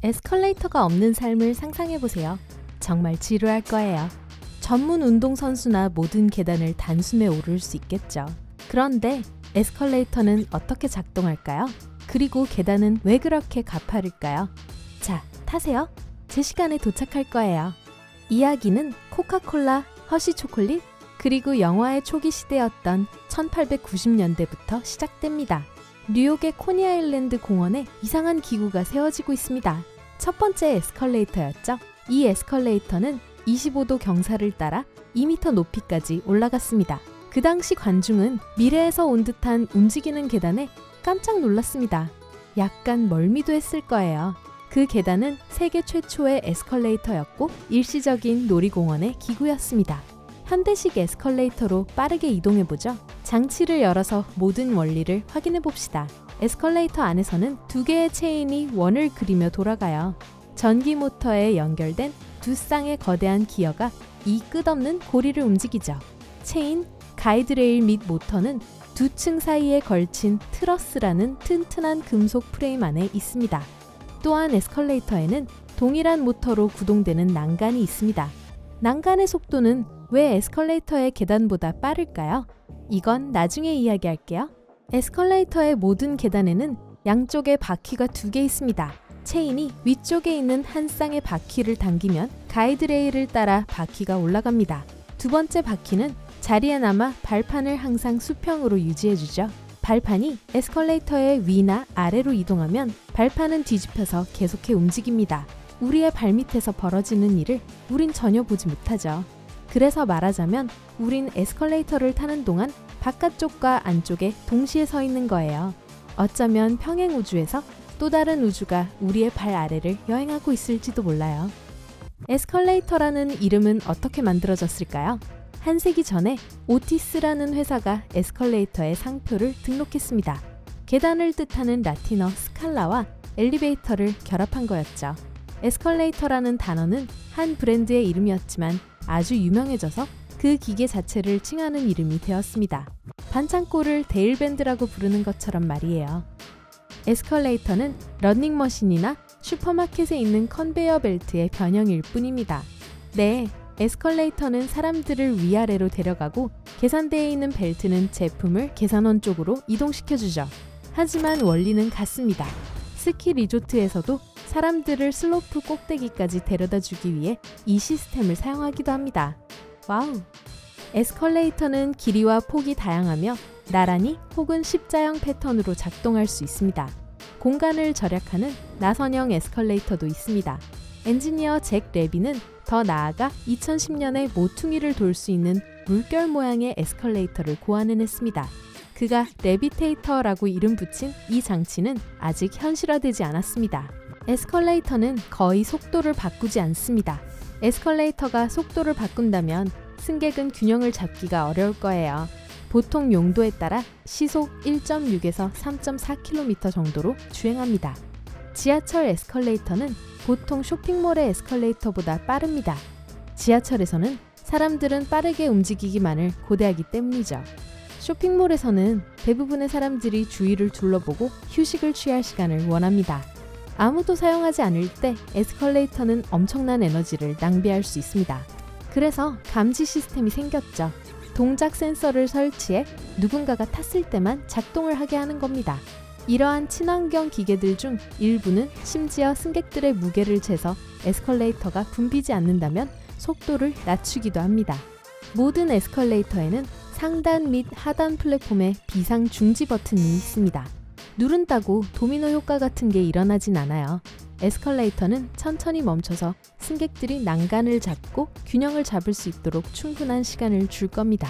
에스컬레이터가 없는 삶을 상상해보세요. 정말 지루할 거예요. 전문 운동선수나 모든 계단을 단숨에 오를 수 있겠죠. 그런데 에스컬레이터는 어떻게 작동할까요? 그리고 계단은 왜 그렇게 가파를까요? 자, 타세요. 제 시간에 도착할 거예요. 이야기는 코카콜라, 허쉬초콜릿, 그리고 영화의 초기 시대였던 1890년대부터 시작됩니다. 뉴욕의 코니아일랜드 공원에 이상한 기구가 세워지고 있습니다. 첫 번째 에스컬레이터였죠. 이 에스컬레이터는 25도 경사를 따라 2m 높이까지 올라갔습니다. 그 당시 관중은 미래에서 온 듯한 움직이는 계단에 깜짝 놀랐습니다. 약간 멀미도 했을 거예요. 그 계단은 세계 최초의 에스컬레이터였고 일시적인 놀이공원의 기구였습니다. 현대식 에스컬레이터로 빠르게 이동해보죠. 장치를 열어서 모든 원리를 확인해봅시다. 에스컬레이터 안에서는 두 개의 체인이 원을 그리며 돌아가요. 전기 모터에 연결된 두 쌍의 거대한 기어가 이 끝없는 고리를 움직이죠. 체인, 가이드레일 및 모터는 두 층 사이에 걸친 트러스라는 튼튼한 금속 프레임 안에 있습니다. 또한 에스컬레이터에는 동일한 모터로 구동되는 난간이 있습니다. 난간의 속도는 왜 에스컬레이터의 계단보다 빠를까요? 이건 나중에 이야기할게요. 에스컬레이터의 모든 계단에는 양쪽에 바퀴가 2개 있습니다. 체인이 위쪽에 있는 한 쌍의 바퀴를 당기면 가이드레일을 따라 바퀴가 올라갑니다. 두 번째 바퀴는 자리에 남아 발판을 항상 수평으로 유지해주죠. 발판이 에스컬레이터의 위나 아래로 이동하면 발판은 뒤집혀서 계속해 움직입니다. 우리의 발밑에서 벌어지는 일을 우린 전혀 보지 못하죠. 그래서 말하자면 우린 에스컬레이터를 타는 동안 바깥쪽과 안쪽에 동시에 서 있는 거예요. 어쩌면 평행우주에서 또 다른 우주가 우리의 발 아래를 여행하고 있을지도 몰라요. 에스컬레이터라는 이름은 어떻게 만들어졌을까요? 한 세기 전에 오티스라는 회사가 에스컬레이터의 상표를 등록했습니다. 계단을 뜻하는 라틴어 스칼라와 엘리베이터를 결합한 거였죠. 에스컬레이터라는 단어는 한 브랜드의 이름이었지만 아주 유명해져서 그 기계 자체를 칭하는 이름이 되었습니다. 반창고를 데일밴드라고 부르는 것처럼 말이에요. 에스컬레이터는 러닝머신이나 슈퍼마켓에 있는 컨베이어 벨트의 변형일 뿐입니다. 네, 에스컬레이터는 사람들을 위아래로 데려가고 계산대에 있는 벨트는 제품을 계산원 쪽으로 이동시켜주죠. 하지만 원리는 같습니다. 스키 리조트에서도 사람들을 슬로프 꼭대기까지 데려다 주기 위해 이 시스템을 사용하기도 합니다. 와우! 에스컬레이터는 길이와 폭이 다양하며 나란히 혹은 십자형 패턴으로 작동할 수 있습니다. 공간을 절약하는 나선형 에스컬레이터도 있습니다. 엔지니어 잭 레비는 더 나아가 2010년에 모퉁이를 돌 수 있는 물결 모양의 에스컬레이터를 고안해냈습니다. 그가 레비테이터라고 이름 붙인 이 장치는 아직 현실화되지 않았습니다. 에스컬레이터는 거의 속도를 바꾸지 않습니다. 에스컬레이터가 속도를 바꾼다면 승객은 균형을 잡기가 어려울 거예요. 보통 용도에 따라 시속 1.6에서 3.4km 정도로 주행합니다. 지하철 에스컬레이터는 보통 쇼핑몰의 에스컬레이터보다 빠릅니다. 지하철에서는 사람들은 빠르게 움직이기만을 고대하기 때문이죠. 쇼핑몰에서는 대부분의 사람들이 주위를 둘러보고 휴식을 취할 시간을 원합니다. 아무도 사용하지 않을 때 에스컬레이터는 엄청난 에너지를 낭비할 수 있습니다. 그래서 감지 시스템이 생겼죠. 동작 센서를 설치해 누군가가 탔을 때만 작동을 하게 하는 겁니다. 이러한 친환경 기계들 중 일부는 심지어 승객들의 무게를 재서 에스컬레이터가 붐비지 않는다면 속도를 낮추기도 합니다. 모든 에스컬레이터에는 상단 및 하단 플랫폼에 비상 중지 버튼이 있습니다. 누른다고 도미노 효과 같은 게 일어나진 않아요. 에스컬레이터는 천천히 멈춰서 승객들이 난간을 잡고 균형을 잡을 수 있도록 충분한 시간을 줄 겁니다.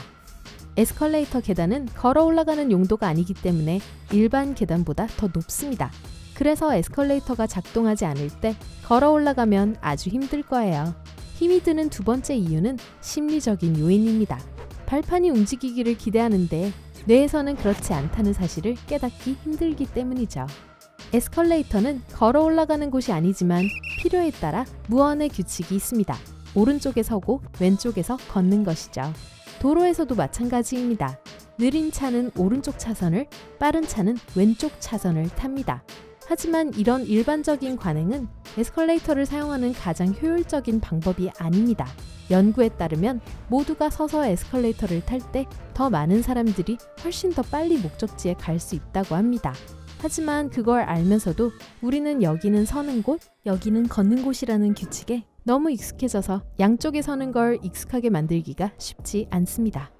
에스컬레이터 계단은 걸어 올라가는 용도가 아니기 때문에 일반 계단보다 더 높습니다. 그래서 에스컬레이터가 작동하지 않을 때 걸어 올라가면 아주 힘들 거예요. 힘이 드는 두 번째 이유는 심리적인 요인입니다. 발판이 움직이기를 기대하는데 뇌에서는 그렇지 않다는 사실을 깨닫기 힘들기 때문이죠. 에스컬레이터는 걸어 올라가는 곳이 아니지만 필요에 따라 무언의 규칙이 있습니다. 오른쪽에 서고 왼쪽에서 걷는 것이죠. 도로에서도 마찬가지입니다. 느린 차는 오른쪽 차선을, 빠른 차는 왼쪽 차선을 탑니다. 하지만 이런 일반적인 관행은 에스컬레이터를 사용하는 가장 효율적인 방법이 아닙니다. 연구에 따르면 모두가 서서 에스컬레이터를 탈 때 더 많은 사람들이 훨씬 더 빨리 목적지에 갈 수 있다고 합니다. 하지만 그걸 알면서도 우리는 여기는 서는 곳, 여기는 걷는 곳이라는 규칙에 너무 익숙해져서 양쪽에 서는 걸 익숙하게 만들기가 쉽지 않습니다.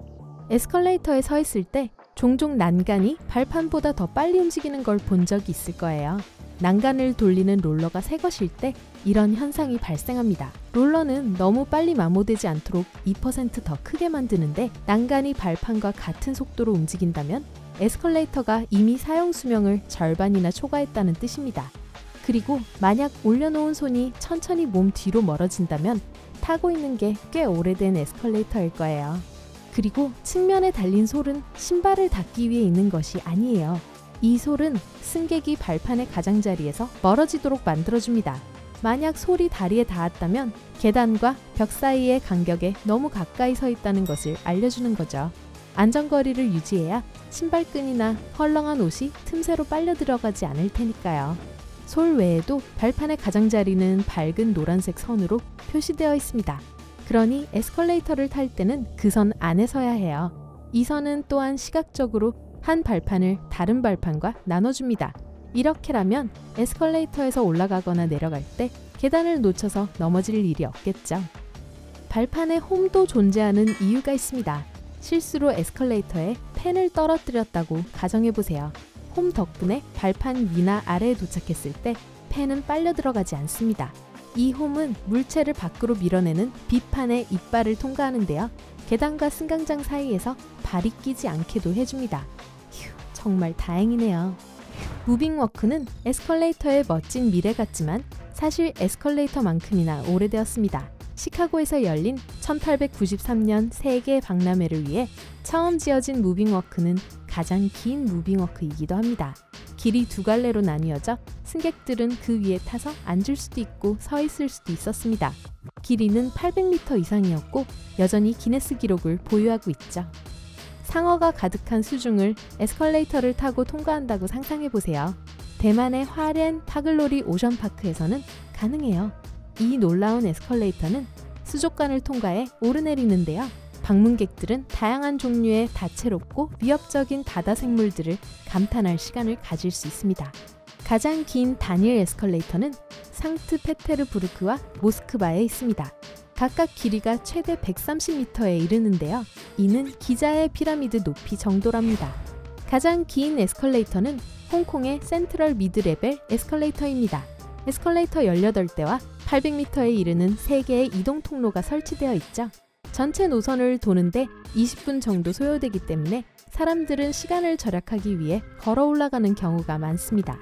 에스컬레이터에 서 있을 때 종종 난간이 발판보다 더 빨리 움직이는 걸 본 적이 있을 거예요. 난간을 돌리는 롤러가 새 것일 때 이런 현상이 발생합니다. 롤러는 너무 빨리 마모되지 않도록 2% 더 크게 만드는데 난간이 발판과 같은 속도로 움직인다면 에스컬레이터가 이미 사용 수명을 절반이나 초과했다는 뜻입니다. 그리고 만약 올려놓은 손이 천천히 몸 뒤로 멀어진다면 타고 있는 게 꽤 오래된 에스컬레이터일 거예요. 그리고 측면에 달린 솔은 신발을 닦기 위해 있는 것이 아니에요. 이 솔은 승객이 발판의 가장자리에서 멀어지도록 만들어줍니다. 만약 솔이 다리에 닿았다면 계단과 벽 사이의 간격에 너무 가까이 서 있다는 것을 알려주는 거죠. 안전거리를 유지해야 신발끈이나 헐렁한 옷이 틈새로 빨려 들어가지 않을 테니까요. 솔 외에도 발판의 가장자리는 밝은 노란색 선으로 표시되어 있습니다. 그러니 에스컬레이터를 탈 때는 그 선 안에 서야 해요. 이 선은 또한 시각적으로 한 발판을 다른 발판과 나눠줍니다. 이렇게라면 에스컬레이터에서 올라가거나 내려갈 때 계단을 놓쳐서 넘어질 일이 없겠죠. 발판에 홈도 존재하는 이유가 있습니다. 실수로 에스컬레이터에 펜을 떨어뜨렸다고 가정해보세요. 홈 덕분에 발판 위나 아래에 도착했을 때 펜은 빨려 들어가지 않습니다. 이 홈은 물체를 밖으로 밀어내는 비판의 이빨을 통과하는데요. 계단과 승강장 사이에서 발이 끼지 않게도 해줍니다. 휴, 정말 다행이네요. 무빙워크는 에스컬레이터의 멋진 미래 같지만 사실 에스컬레이터만큼이나 오래되었습니다. 시카고에서 열린 1893년 세계 박람회를 위해 처음 지어진 무빙워크는 가장 긴 무빙워크이기도 합니다. 길이 두 갈래로 나뉘어져 승객들은 그 위에 타서 앉을 수도 있고 서 있을 수도 있었습니다. 길이는 800m 이상이었고 여전히 기네스 기록을 보유하고 있죠. 상어가 가득한 수중을 에스컬레이터를 타고 통과한다고 상상해보세요. 대만의 화롄 타글로리 오션파크에서는 가능해요. 이 놀라운 에스컬레이터는 수족관을 통과해 오르내리는데요. 방문객들은 다양한 종류의 다채롭고 위협적인 바다 생물들을 감탄할 시간을 가질 수 있습니다. 가장 긴 단일 에스컬레이터는 상트페테르부르크와 모스크바에 있습니다. 각각 길이가 최대 130m에 이르는데요. 이는 기자의 피라미드 높이 정도랍니다. 가장 긴 에스컬레이터는 홍콩의 센트럴 미드레벨 에스컬레이터입니다. 에스컬레이터 18대와 800m에 이르는 3개의 이동 통로가 설치되어 있죠. 전체 노선을 도는데 20분 정도 소요되기 때문에 사람들은 시간을 절약하기 위해 걸어 올라가는 경우가 많습니다.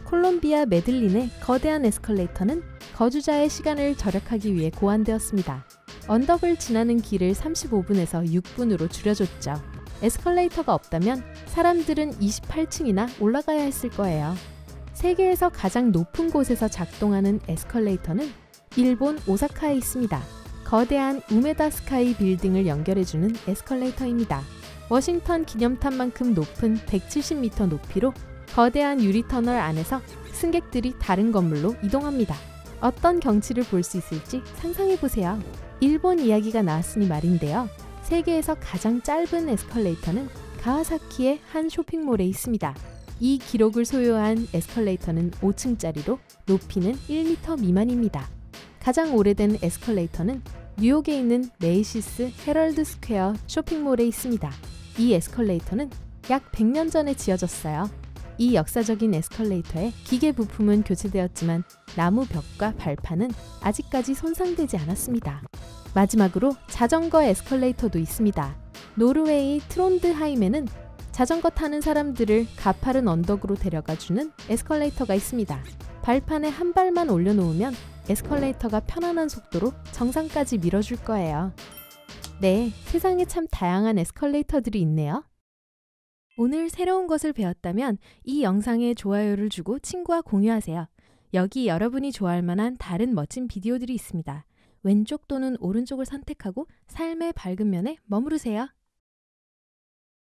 콜롬비아 메들린의 거대한 에스컬레이터는 거주자의 시간을 절약하기 위해 고안되었습니다. 언덕을 지나는 길을 35분에서 6분으로 줄여줬죠. 에스컬레이터가 없다면 사람들은 28층이나 올라가야 했을 거예요. 세계에서 가장 높은 곳에서 작동하는 에스컬레이터는 일본 오사카에 있습니다. 거대한 우메다 스카이 빌딩을 연결해주는 에스컬레이터입니다. 워싱턴 기념탑만큼 높은 170m 높이로 거대한 유리터널 안에서 승객들이 다른 건물로 이동합니다. 어떤 경치를 볼 수 있을지 상상해보세요. 일본 이야기가 나왔으니 말인데요. 세계에서 가장 짧은 에스컬레이터는 가와사키의 한 쇼핑몰에 있습니다. 이 기록을 소유한 에스컬레이터는 5층짜리로 높이는 1m 미만입니다. 가장 오래된 에스컬레이터는 뉴욕에 있는 메이시스 헤럴드 스퀘어 쇼핑몰에 있습니다. 이 에스컬레이터는 약 100년 전에 지어졌어요. 이 역사적인 에스컬레이터의 기계 부품은 교체되었지만 나무 벽과 발판은 아직까지 손상되지 않았습니다. 마지막으로 자전거 에스컬레이터도 있습니다. 노르웨이 트론드하임에는 자전거 타는 사람들을 가파른 언덕으로 데려가주는 에스컬레이터가 있습니다. 발판에 한 발만 올려놓으면 에스컬레이터가 편안한 속도로 정상까지 밀어줄 거예요. 네, 세상에 참 다양한 에스컬레이터들이 있네요. 오늘 새로운 것을 배웠다면 이 영상에 좋아요를 주고 친구와 공유하세요. 여기 여러분이 좋아할 만한 다른 멋진 비디오들이 있습니다. 왼쪽 또는 오른쪽을 선택하고 삶의 밝은 면에 머무르세요.